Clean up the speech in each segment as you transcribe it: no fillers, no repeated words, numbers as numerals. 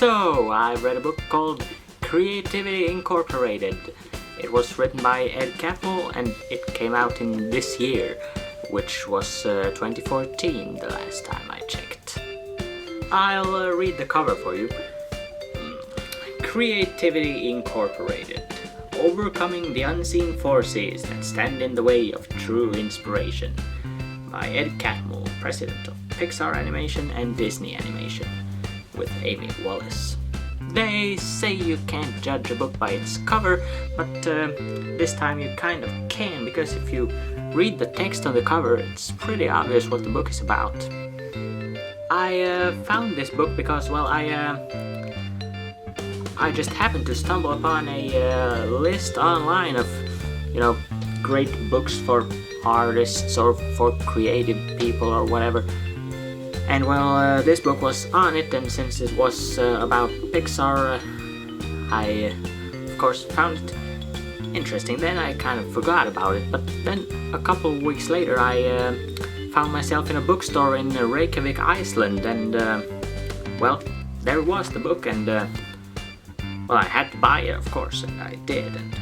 So, I read a book called Creativity Incorporated. It was written by Ed Catmull and it came out in this year, which was 2014 the last time I checked. I'll read the cover for you. Creativity Incorporated. Overcoming the unseen forces that stand in the way of true inspiration. By Ed Catmull, president of Pixar Animation and Disney Animation, with Amy Wallace. They say you can't judge a book by its cover, but this time you kind of can, because if you read the text on the cover, it's pretty obvious what the book is about. I found this book because, well, I just happened to stumble upon a list online of, great books for artists or for creative people or whatever. And well, this book was on it, and since it was about Pixar, I of course found it interesting. Then I kind of forgot about it, but then a couple of weeks later I found myself in a bookstore in Reykjavik, Iceland, and well, there was the book, and well, I had to buy it, of course, and I did, and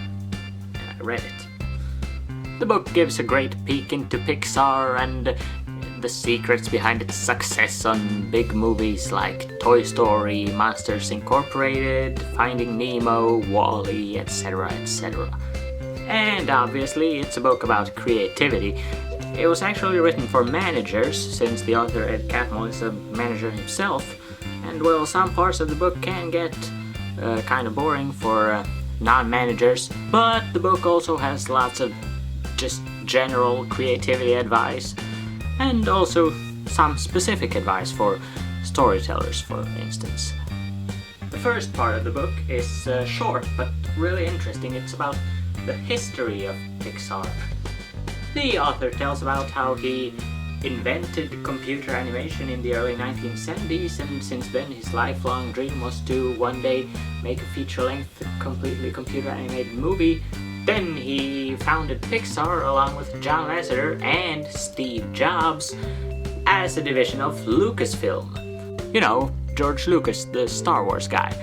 I read it. The book gives a great peek into Pixar and the secrets behind its success on big movies like Toy Story, Monsters Incorporated, Finding Nemo, WALL-E, etc, etc. And obviously it's a book about creativity. It was actually written for managers, since the author Ed Catmull is a manager himself, and well, some parts of the book can get kind of boring for non-managers, but the book also has lots of just general creativity advice, and also some specific advice for storytellers, for instance. The first part of the book is short but really interesting. It's about the history of Pixar. The author tells about how he invented computer animation in the early 1970s, and since then his lifelong dream was to one day make a feature-length, completely computer-animated movie. Then he founded Pixar along with John Lasseter and Steve Jobs as a division of Lucasfilm. You know, George Lucas, the Star Wars guy.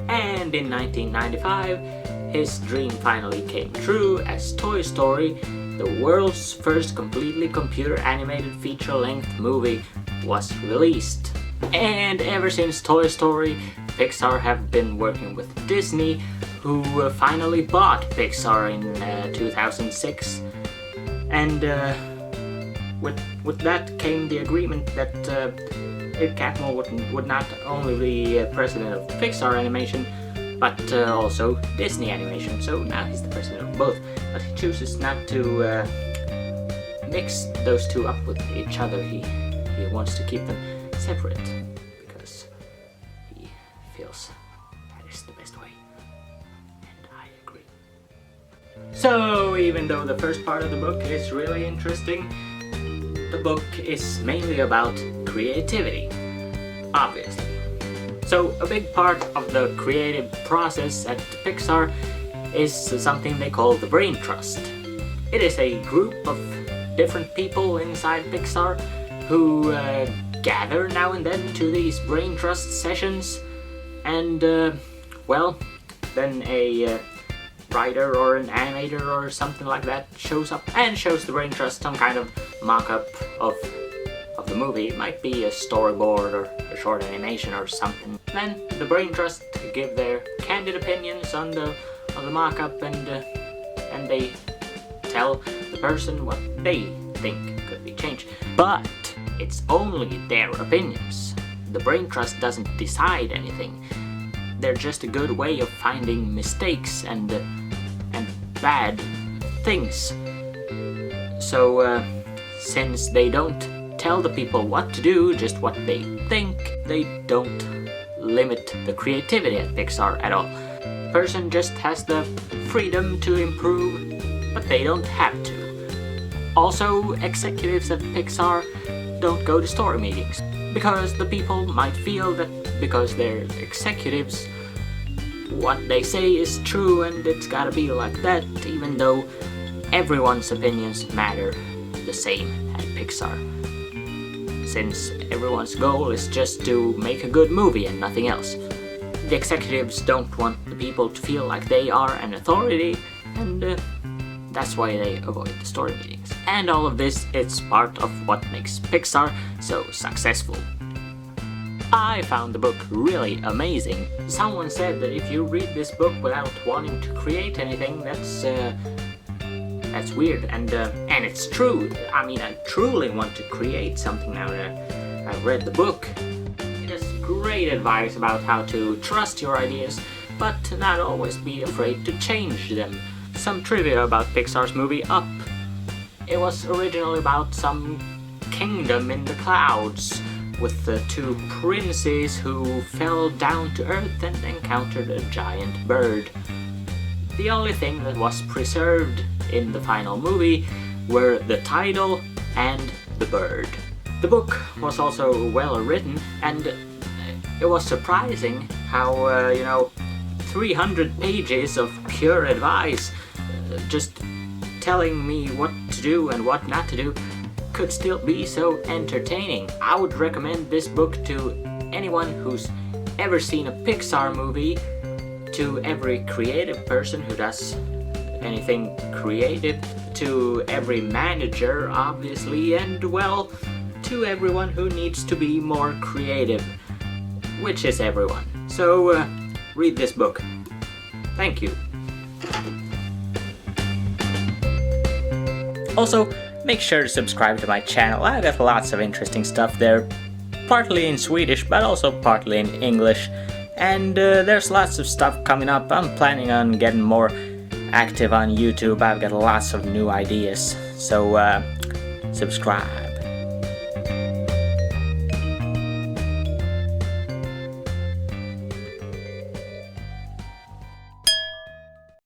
And in 1995, his dream finally came true as Toy Story, the world's first completely computer-animated feature-length movie, was released. And ever since Toy Story, Pixar have been working with Disney, who finally bought Pixar in 2006. And with that came the agreement that Ed Catmull would not only be president of Pixar Animation, but also Disney Animation. So now he's the president of both, but he chooses not to mix those two up with each other. He wants to keep them separate, because he feels that is the best way. And I agree. So even though the first part of the book is really interesting, the book is mainly about creativity, obviously. So a big part of the creative process at Pixar is something they call the Brain Trust. It is a group of different people inside Pixar who gather now and then to these Brain Trust sessions, and well, then a writer or an animator or something like that shows up and shows the Brain Trust some kind of mock-up of the movie. It might be a storyboard or a short animation or something. Then the Brain Trust give their candid opinions on the mock-up, and they tell the person what they think could be changed. But it's only their opinions. The Brain Trust doesn't decide anything. They're just a good way of finding mistakes and bad things. So since they don't tell the people what to do, just what they think, they don't limit the creativity at Pixar at all. The person just has the freedom to improve, but they don't have to. Also, executives at Pixar don't go to story meetings, because the people might feel that because they're executives, what they say is true and it's gotta be like that, even though everyone's opinions matter the same at Pixar. Since everyone's goal is just to make a good movie and nothing else. the executives don't want the people to feel like they are an authority, and that's why they avoid the story meetings. And all of this is part of what makes Pixar so successful. I found the book really amazing. Someone said that if you read this book without wanting to create anything, that's weird, and it's true. I mean, I truly want to create something now that I've read the book. It has great advice about how to trust your ideas, but not always be afraid to change them. Some trivia about Pixar's movie Up. It was originally about some kingdom in the clouds, with the two princes who fell down to earth and encountered a giant bird. The only thing that was preserved in the final movie were the title and the bird. The book was also well written, and it was surprising how, 300 pages of pure advice, just telling me what to do and what not to do, could still be so entertaining. I would recommend this book to anyone who's ever seen a Pixar movie, to every creative person who does anything creative, to every manager, obviously, and, well, to everyone who needs to be more creative, which is everyone. So, read this book. Thank you. Also, make sure to subscribe to my channel. I got lots of interesting stuff there, partly in Swedish, but also partly in English. And there's lots of stuff coming up. I'm planning on getting more active on YouTube. I've got lots of new ideas. So, subscribe.